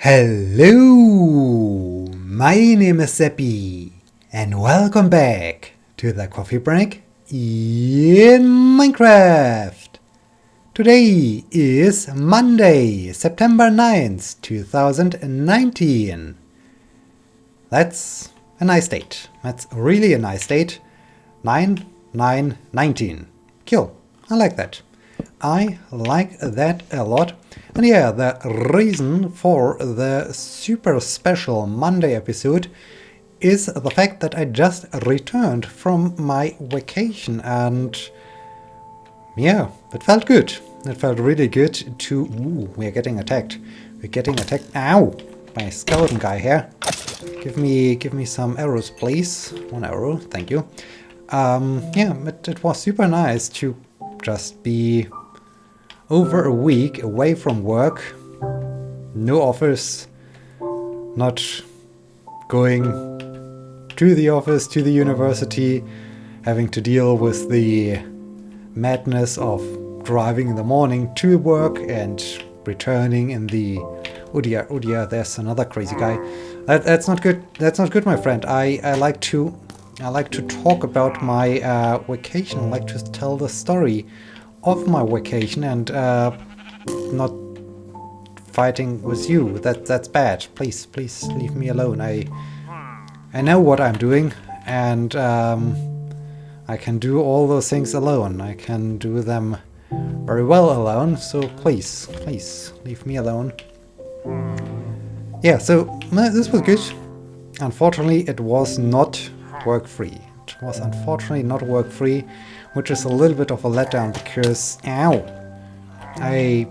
Hello, my name is Sebbi, and welcome back to the coffee break in Minecraft. Today is Monday, September 9th, 2019. That's a nice date. That's really a nice date. 9/9/19. Cool. I like that. I like that a lot. And yeah, the reason for the super special Monday episode is the fact that I just returned from my vacation, and yeah, it felt good. It felt really good to... Ooh, we're getting attacked. We're getting attacked. Ow! By a skeleton guy here. Give me some arrows, please. One arrow, thank you. Yeah, it was super nice to just be over a week away from work. No office. Not going to the office, to the university. Having to deal with the madness of driving in the morning to work and returning in the... Oh dear, there's another crazy guy. That's not good. That's not good, my friend. I like to talk about my vacation. I like to tell the story of my vacation and not fighting with you. That's bad. Please leave me alone. I know what I'm doing, and I can do all those things alone. I can do them very well alone. So please leave me alone. Yeah. So this was good. Unfortunately, it was not work-free. It was unfortunately not work-free, which is a little bit of a letdown because, ow, I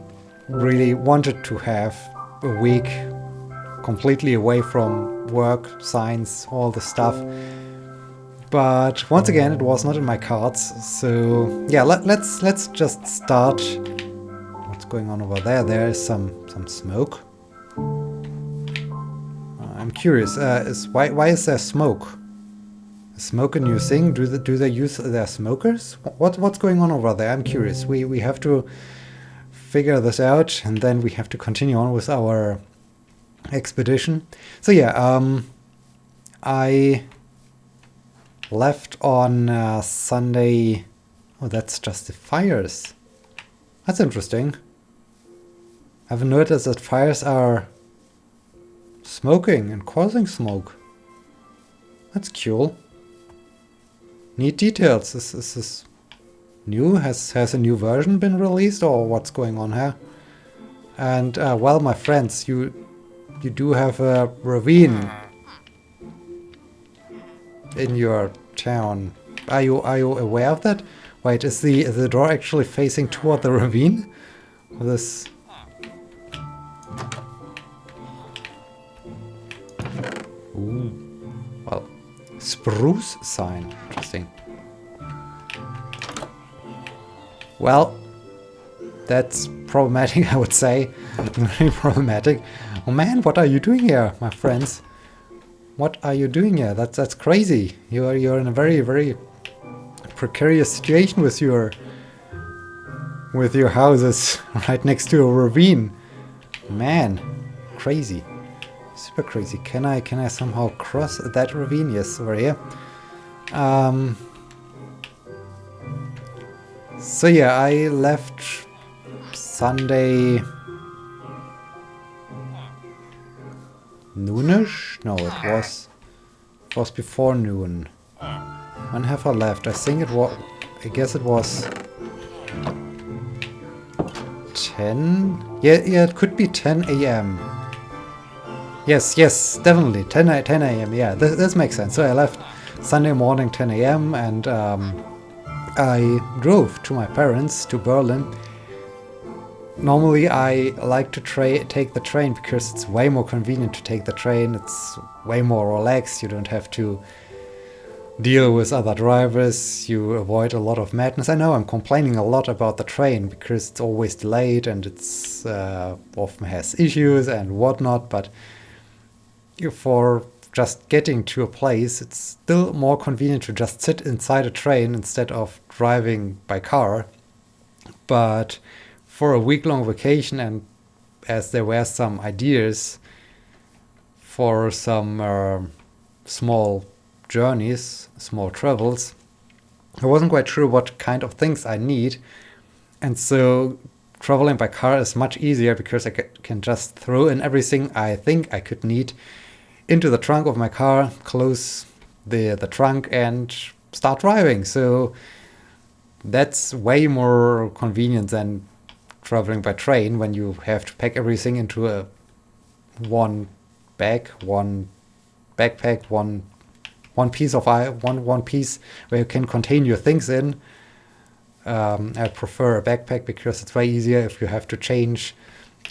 really wanted to have a week completely away from work, science, all the stuff. But once again, it was not in my cards. So yeah, let's just start. What's going on over there? There is some smoke. I'm curious. Why is there smoke? Smoke a new thing? Do they use their smokers? What's going on over there? I'm curious. We have to figure this out, and then we have to continue on with our expedition. So yeah, I left on Sunday. Oh, that's just the fires. That's interesting. I've noticed that fires are smoking and causing smoke. That's cool. Neat details. Is this new? Has a new version been released, or what's going on here? And well, my friends, you do have a ravine in your town. Are you aware of that? Wait, is the door actually facing toward the ravine? This... Ooh. Well, spruce sign. Interesting. Well, that's problematic, I would say. Very problematic. Oh man, what are you doing here, my friends? What are you doing here? That's crazy. You're in a very, very precarious situation with your houses right next to a ravine. Man, crazy. Super crazy. Can I somehow cross that ravine? Yes, over here. So yeah, I left Sunday noonish? No, it was before noon. When have I left? I think it was... I guess it was 10? Yeah, it could be 10 a.m. Yes, definitely 10 a.m. Yeah, this makes sense. So I left Sunday morning 10 a.m. and I drove to my parents to Berlin. Normally I like to take the train because it's way more convenient to take the train. It's way more relaxed. You don't have to deal with other drivers. You avoid a lot of madness. I know I'm complaining a lot about the train because it's always delayed and it's often has issues and whatnot, but for just getting to a place, it's still more convenient to just sit inside a train instead of driving by car. But for a week-long vacation, and as there were some ideas for some small journeys, small travels. I wasn't quite sure what kind of things I need, and so traveling by car is much easier because I can just throw in everything I think I could need into the trunk of my car, close the trunk, and start driving. So that's way more convenient than traveling by train when you have to pack everything into one bag, one backpack, one piece where you can contain your things in. I prefer a backpack because it's way easier if you have to change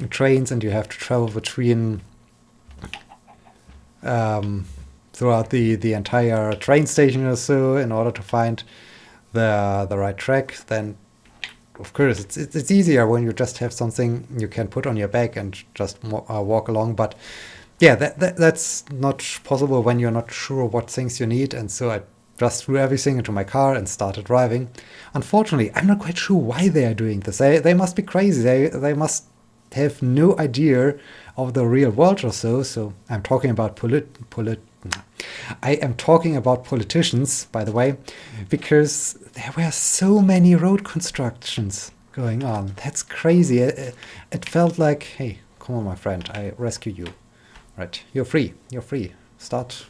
trains and you have to travel between throughout the entire train station or so in order to find the right track. Then of course it's easier when you just have something you can put on your back and just walk along. But yeah, that's not possible when you're not sure what things you need, and so I just threw everything into my car and started driving. Unfortunately, I'm not quite sure why they are doing this. They must be crazy. They must have no idea of the real world or so. So I'm talking about I am talking about politicians, by the way, because there were so many road constructions going on. That's crazy. It felt like, hey, come on, my friend, I rescue you. Right, you're free.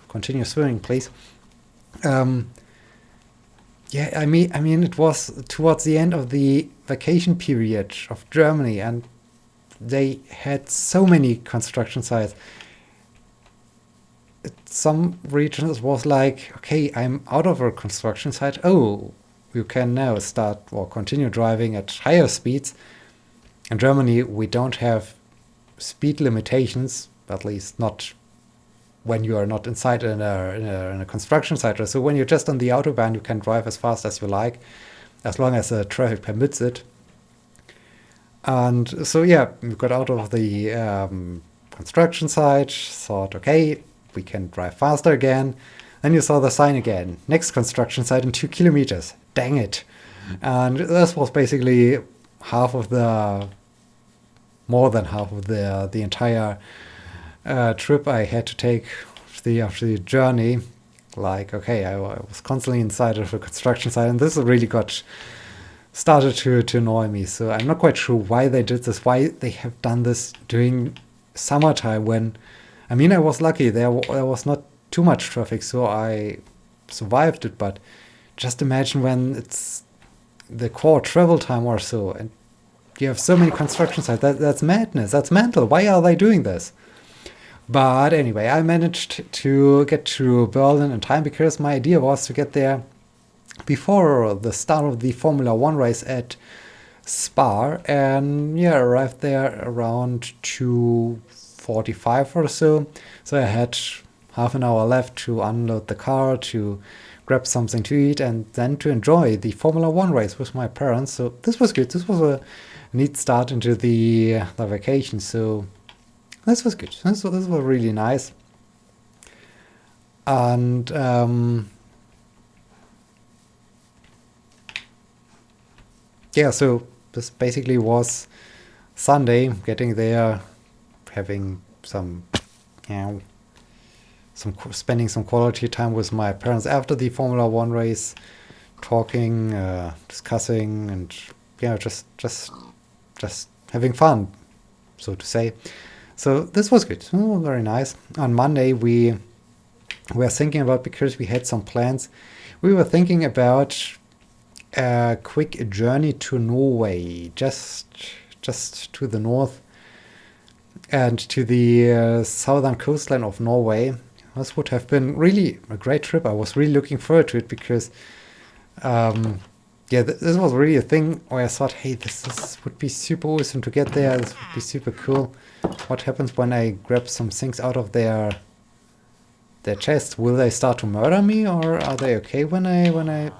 Continue swimming, please. Yeah, I mean, it was towards the end of the vacation period of Germany, and they had so many construction sites. Some regions was like, okay, I'm out of a construction site. Oh, you can now start or continue driving at higher speeds. In Germany, we don't have speed limitations, at least not when you are not inside in a construction site. So when you're just on the autobahn, you can drive as fast as you like, as long as the traffic permits it. And so yeah, we got out of the construction site, thought, okay, we can drive faster again. Then you saw the sign again, next construction site in 2 kilometers. Dang it. And this was basically more than half of the entire trip I had to take after the journey. Like, okay, I was constantly inside of a construction site, and this really started to annoy me. So I'm not quite sure why they did this, why they have done this during summertime when, I mean, I was lucky. There was not too much traffic, so I survived it. But just imagine when it's the core travel time or so, and you have so many construction sites. That's madness. That's mental. Why are they doing this? But anyway, I managed to get to Berlin in time because my idea was to get there before the start of the Formula 1 race at Spa, and yeah, arrived there around 2:45 or so. So I had half an hour left to unload the car, to grab something to eat, and then to enjoy the Formula 1 race with my parents. So this was good. This was a neat start into the vacation. So this was good. This was really nice. And yeah, so this basically was Sunday, getting there, having spending some quality time with my parents after the Formula 1 race, talking, discussing, and just having fun, so to say. So this was good. Oh, very nice. On Monday we were thinking about, because we had some plans, we were thinking about a quick journey to Norway, just to the north and to the southern coastline of Norway. This would have been really a great trip. I was really looking forward to it because this was really a thing where I thought, hey, this would be super awesome to get there. This would be super cool. What happens when I grab some things out of their chest? Will they start to murder me, or are they okay when I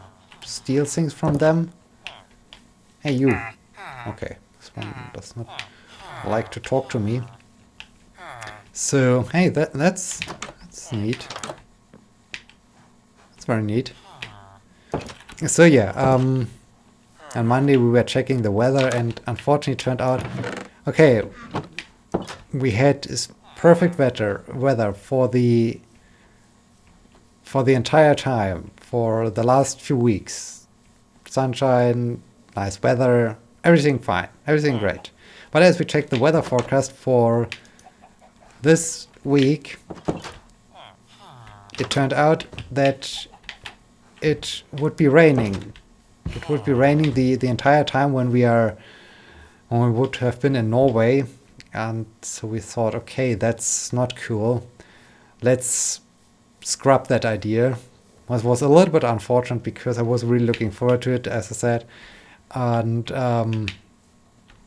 steal things from them? Hey, you. Okay, this one does not like to talk to me. So hey, that's neat. That's very neat. So yeah, on Monday we were checking the weather, and unfortunately it turned out, okay, we had perfect weather for the entire time, for the last few weeks. Sunshine, nice weather, everything fine, everything great. But as we check the weather forecast for this week, it turned out that it would be raining. It would be raining the entire time when we would have been in Norway. And so we thought, okay, that's not cool. Let's scrap that idea. It was a little bit unfortunate because I was really looking forward to it, as I said. And I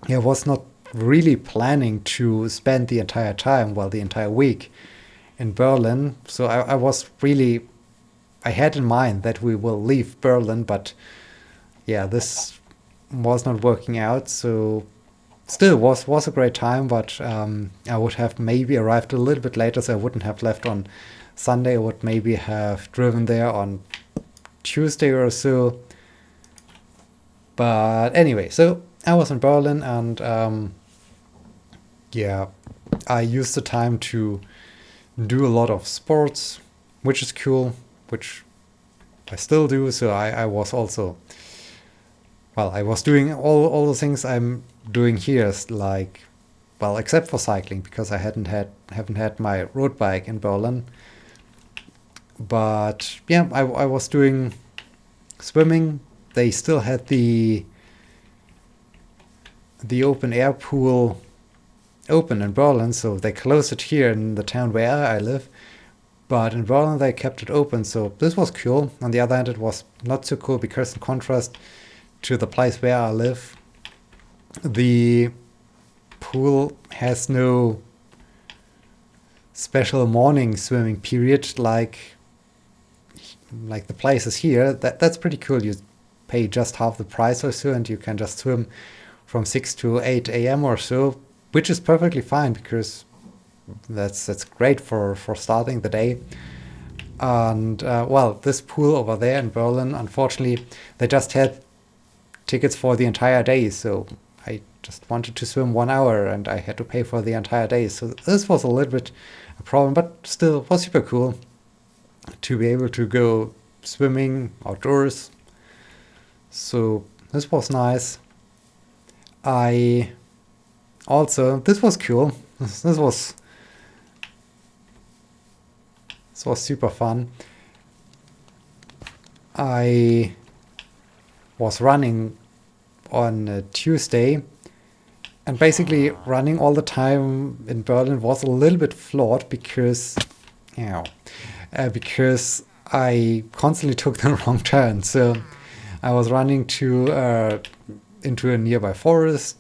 was not really planning to spend the entire time, well, the entire week in Berlin. So I had in mind that we will leave Berlin, but yeah, this was not working out. So still was a great time, but I would have maybe arrived a little bit later, so I wouldn't have left on Sunday. I would maybe have driven there on Tuesday or so. But anyway, so I was in Berlin, and yeah, I used the time to do a lot of sports, which is cool, which I still do. So I was also, well, I was doing all the things I'm doing here, like, well, except for cycling, because I haven't had my road bike in Berlin. But yeah, I was doing swimming. They still had the open air pool open in Berlin, so they closed it here in the town where I live. But in Berlin they kept it open, so this was cool. On the other hand, it was not so cool because in contrast to the place where I live, the pool has no special morning swimming period like the places here. That's pretty cool. You pay just half the price or so, and you can just swim from 6 to 8 a.m. or so, which is perfectly fine because that's great for starting the day. And well, this pool over there in Berlin, unfortunately, they just had tickets for the entire day, so I just wanted to swim 1 hour and I had to pay for the entire day. So this was a little bit a problem, but still was super cool to be able to go swimming outdoors. So this was nice. This was cool. This was super fun. I was running on Tuesday, and basically running all the time in Berlin was a little bit flawed because I constantly took the wrong turn. So I was running into a nearby forest,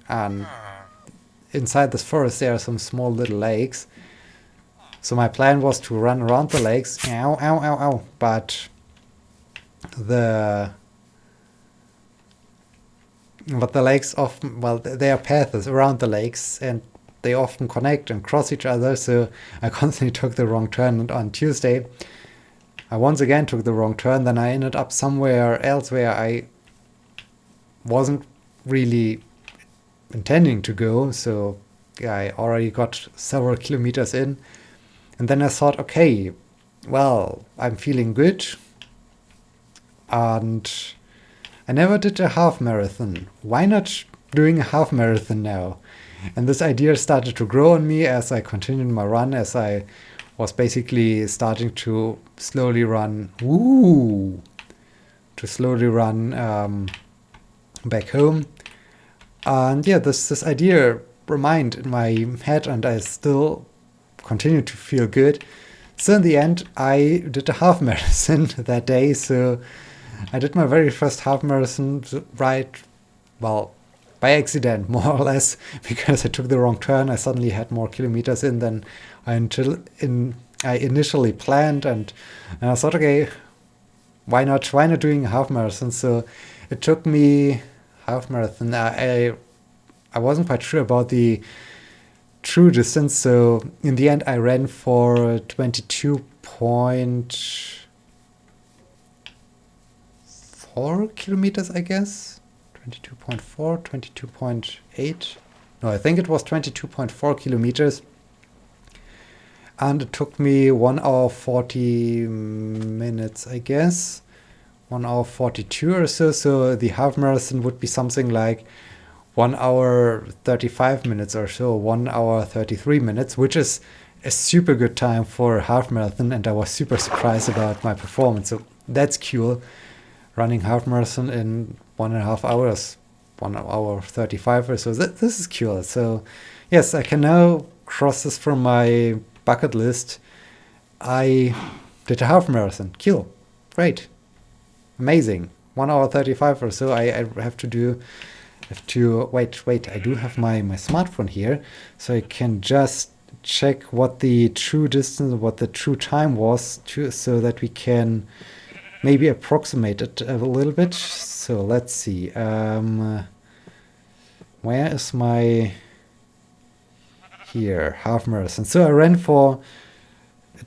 and inside this forest there are some small little lakes. So my plan was to run around the lakes, but the lakes often, well, there are paths around the lakes and they often connect and cross each other, so I constantly took the wrong turn. And on Tuesday I once again took the wrong turn. Then I ended up somewhere else where I wasn't really intending to go, so I already got several kilometers in. And then I thought, okay, well, I'm feeling good, and I never did a half marathon. Why not doing a half marathon now? And this idea started to grow on me as I continued my run, as I was basically starting to slowly run, back home. And yeah, this idea remained in my head, and I still continued to feel good. So in the end, I did a half marathon that day. So I did my very first half marathon by accident, more or less, because I took the wrong turn. I suddenly had more kilometers in than I initially planned, and I thought, okay, why not doing a half marathon? So it took me half marathon. I wasn't quite sure about the true distance, so in the end I ran for 22.4 kilometers, I guess. 22.4, 22.8. No, I think it was 22.4 kilometers. and it took me 1 hour 40 minutes, I guess. 1 hour 42 or so. So the half marathon would be something like 1 hour 35 minutes or so, 1 hour 33 minutes, which is a super good time for a half marathon. And I was super surprised about my performance. So that's cool. Running half marathon in 1.5 hours, 1 hour 35 or so. This is cool. So yes, I can now cross this from my bucket list. I did a half marathon. Cool. Great. Amazing. 1 hour 35 or so. I have to wait. I do have my smartphone here, so I can just check what the true distance, what the true time was, so that we can maybe approximate it a little bit. So let's see. Where is my here half marathon? So I ran for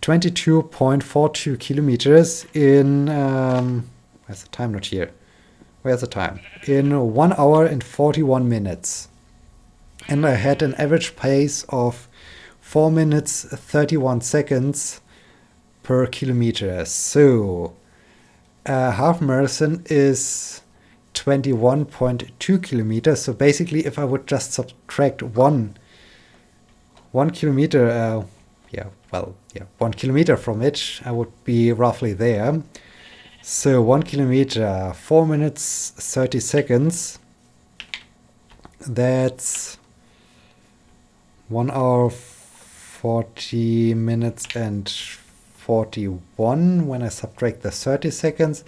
22.42 kilometers in where's the time? Not here. Where's the time? In 1 hour and 41 minutes. And I had an average pace of 4 minutes 31 seconds per kilometer. So a half marathon is 21.2 kilometers. So basically, if I would just subtract 1 kilometer, 1 kilometer from it, I would be roughly there. So 1 kilometer, 4 minutes 30 seconds. That's 1 hour 40 minutes and 41 when I subtract the 30 seconds.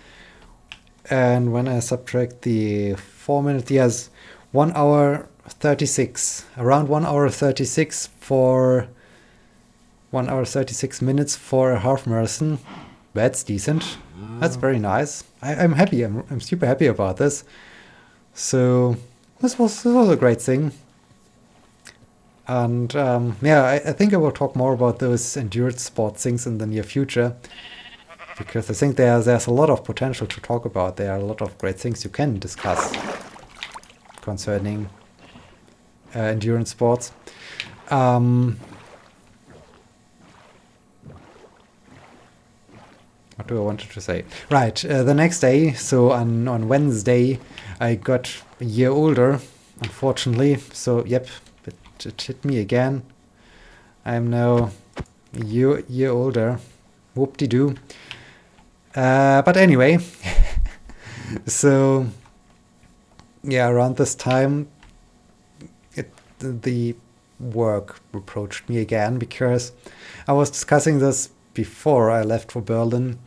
And when I subtract the 4 minutes, yes, 1 hour 36. Around 1 hour 36 for 1 hour 36 minutes for a half marathon. That's decent. That's very nice. I'm happy. I'm super happy about this. So this was a great thing. And I think I will talk more about those endurance sport things in the near future, because I think there's a lot of potential to talk about. There are a lot of great things you can discuss concerning endurance sports. What do I wanted to say? Right, the next day, so on Wednesday, I got a year older, unfortunately. So, yep, it hit me again. I'm now a year older. Whoop-de-doo. But anyway, so, yeah, around this time, the work approached me again, because I was discussing this before I left for Berlin,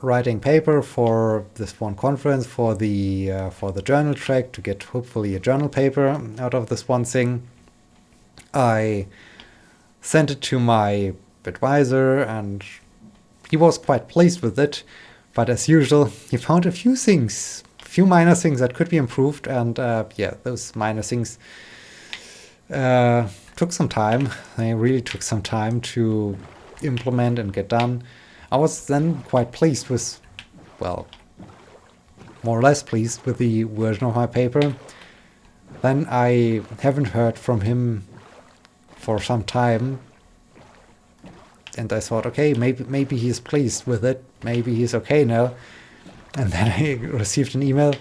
writing paper for this one conference for the journal track, to get hopefully a journal paper out of this one thing. I sent it to my advisor, and he was quite pleased with it. But as usual, he found a few minor things that could be improved, and those minor things took some time. They really took some time to implement and get done. I was then quite pleased with, well, more or less pleased with the version of my paper. Then I haven't heard from him for some time, and I thought, okay, maybe he's pleased with it, maybe he's okay now. And then I received an email.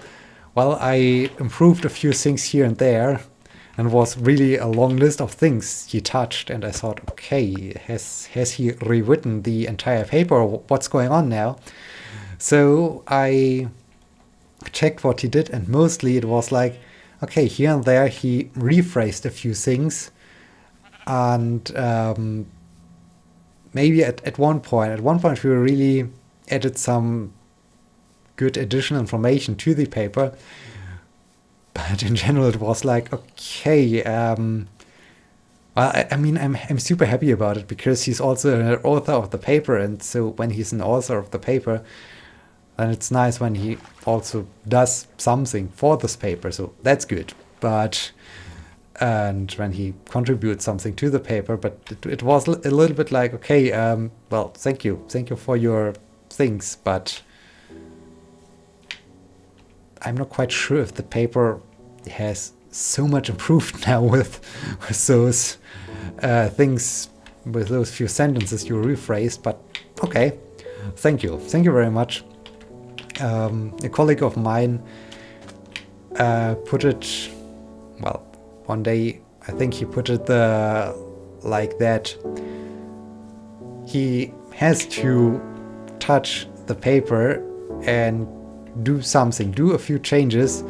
Well, I improved a few things here and there, and was really a long list of things he touched, and I thought, okay, has he rewritten the entire paper? What's going on now? So I checked what he did, and mostly it was like, okay, here and there he rephrased a few things, and maybe at one point we really added some good additional information to the paper. But in general, it was like, okay, well, I mean, I'm super happy about it, because he's also an author of the paper, and so when he's an author of the paper, then it's nice when he also does something for this paper, so that's good. And when he contributes something to the paper, but it was a little bit like, okay, well, thank you for your things, but I'm not quite sure if the paper has so much improved now with those things with those few sentences you rephrased, but okay. Thank you very much. A colleague of mine put it, well, one day I think he put it like that. He has to touch the paper and do a few changes,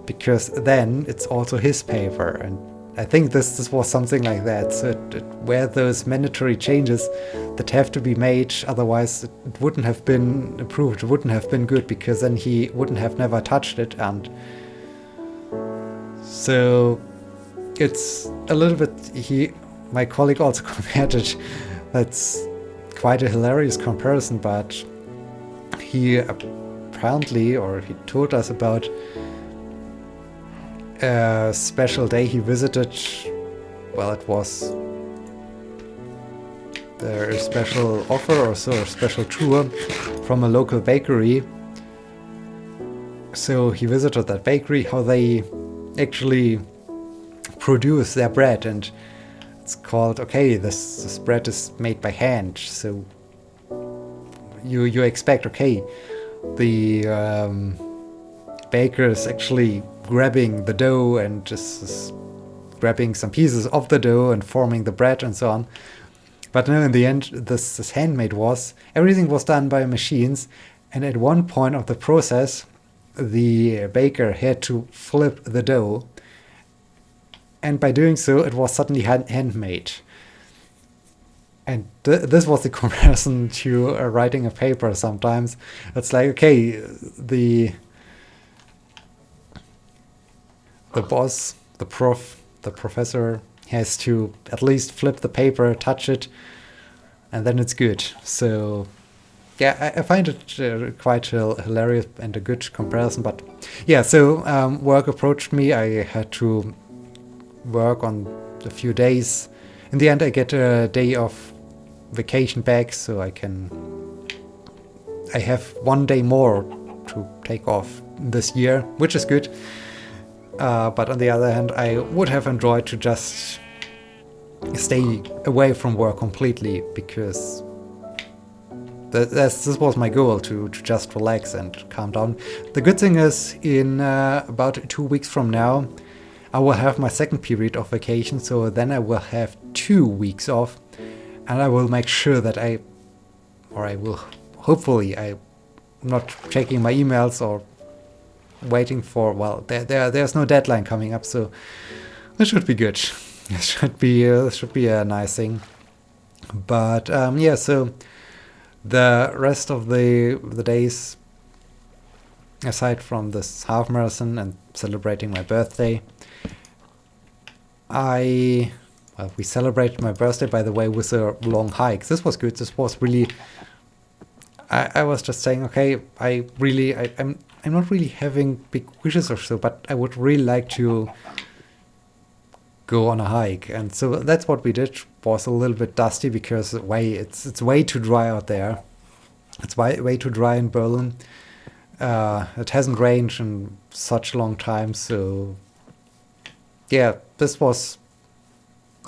because then it's also his paper. And I think this was something like that. So it were those mandatory changes that have to be made, otherwise it wouldn't have been approved, it wouldn't have been good, because then he wouldn't have never touched it. And so it's a little bit, my colleague also compared it, that's quite a hilarious comparison, but he apparently, or he told us about a special day he visited. Well, it was a special offer or so, a special tour from a local bakery. So he visited that bakery, how they actually produce their bread, and it's called, okay, this bread is made by hand. So you expect, okay, the baker is actually grabbing the dough and just grabbing some pieces of the dough and forming the bread and so on. But no, in the end, this handmade everything was done by machines, and at one point of the process, the baker had to flip the dough, and by doing so, it was suddenly handmade. And this was the comparison to writing a paper sometimes. It's like, okay, the boss, the professor has to at least flip the paper, touch it, and then it's good. So yeah, I find it quite hilarious and a good comparison. But yeah, so work approached me. I had to work on a few days. In the end, I get a day of vacation back, so I have one day more to take off this year, which is good. But on the other hand, I would have enjoyed to just stay away from work completely, because this was my goal, to just relax and calm down. The good thing is, in about 2 weeks from now, I will have my second period of vacation, so then I will have 2 weeks off, and I will make sure that I'm not checking my emails or waiting for, well, there's no deadline coming up, so this should be good. It should be a nice thing. But yeah, so the rest of the days, aside from this half marathon and celebrating my birthday, we celebrated my birthday, by the way, with a long hike. This was good. This was really, I was just saying, okay, I'm not really having big wishes or so, but I would really like to go on a hike. And so that's what we did. It was a little bit dusty because it's way too dry out there. It's way too dry in Berlin. It hasn't rained in such a long time, so yeah, this was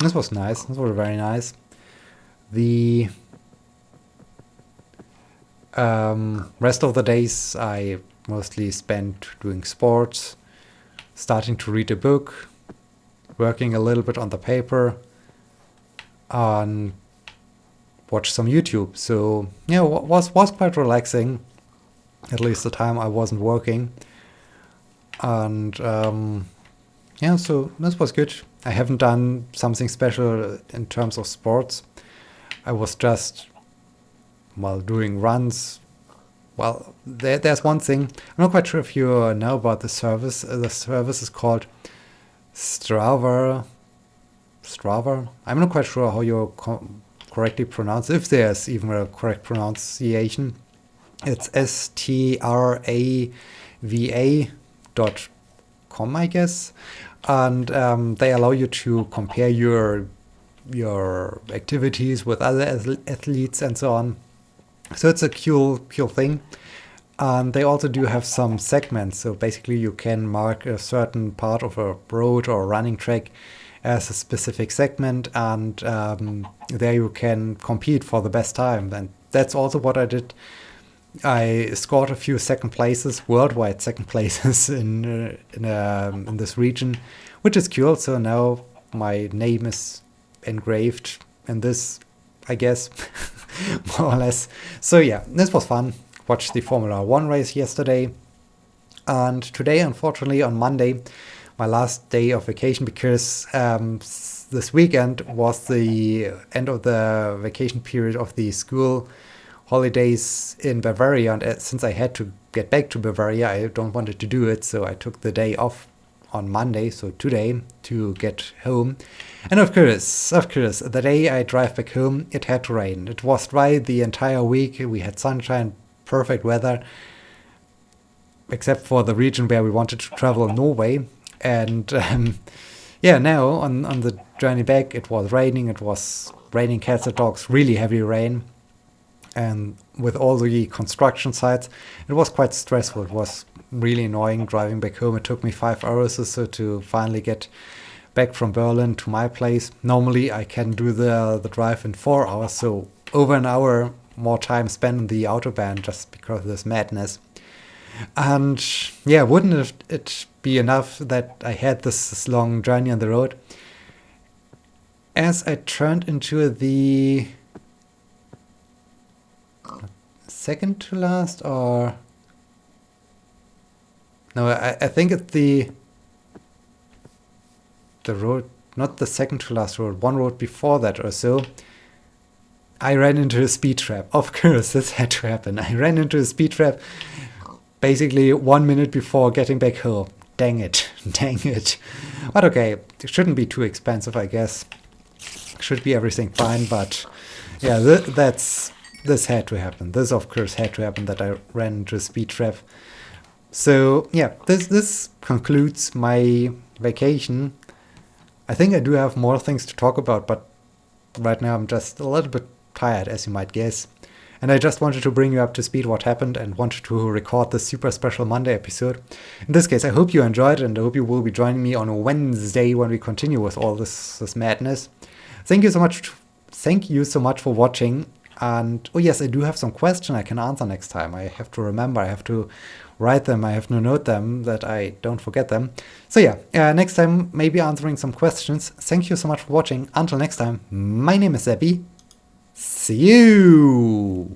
nice. This was very nice. The rest of the days I mostly spent doing sports, starting to read a book, working a little bit on the paper, and watch some YouTube. So yeah, was quite relaxing, at least the time I wasn't working. And yeah, so this was good. I haven't done something special in terms of sports. I was just, doing runs. Well, there's one thing. I'm not quite sure if you know about the service. The service is called Strava. I'm not quite sure how you correctly pronounce it, if there's even a correct pronunciation. It's strava.com, I guess. And they allow you to compare your activities with other athletes and so on. So it's a cool thing. And they also do have some segments. So basically you can mark a certain part of a road or running track as a specific segment, and there you can compete for the best time. And that's also what I did. I scored a few second places, worldwide second places in this region, which is cool. So now my name is engraved in this, I guess, more or less. So yeah, this was fun. Watched the Formula 1 race yesterday. And today, unfortunately, on Monday, my last day of vacation, because this weekend was the end of the vacation period of the school holidays in Bavaria. And since I had to get back to Bavaria, I don't wanted to do it. So I took the day off on Monday, so today, to get home. And of course, the day I drive back home, it had to rain. It was dry the entire week. We had sunshine, perfect weather, except for the region where we wanted to travel, Norway. And now on the journey back, it was raining. It was raining cats and dogs, really heavy rain. And with all the construction sites, it was quite stressful. It was really annoying driving back home. It took me 5 hours or so to finally get back from Berlin to my place. Normally, I can do the drive in 4 hours, so over an hour more time spent on the Autobahn just because of this madness. And yeah, wouldn't it be enough that I had this long journey on the road? As I turned into the second to last, or no, I think it's the road, not the second to last road, one road before that or so. I ran into a speed trap. Of course, this had to happen. I ran into a speed trap basically 1 minute before getting back home. Dang it. But okay, it shouldn't be too expensive, I guess. Should be everything fine, but yeah, this had to happen. This, of course, had to happen, that I ran into a speed trap. So yeah, this concludes my vacation. I think I do have more things to talk about, but right now I'm just a little bit tired, as you might guess. And I just wanted to bring you up to speed what happened and wanted to record this super special Monday episode. In this case, I hope you enjoyed, and I hope you will be joining me on Wednesday when we continue with all this madness. Thank you so much for watching. And oh yes, I do have some questions I can answer next time. I have to remember, I have to write them, I have to note them, that I don't forget them. So yeah, next time maybe answering some questions. Thank you so much for watching. Until next time, my name is Sebbi. See you!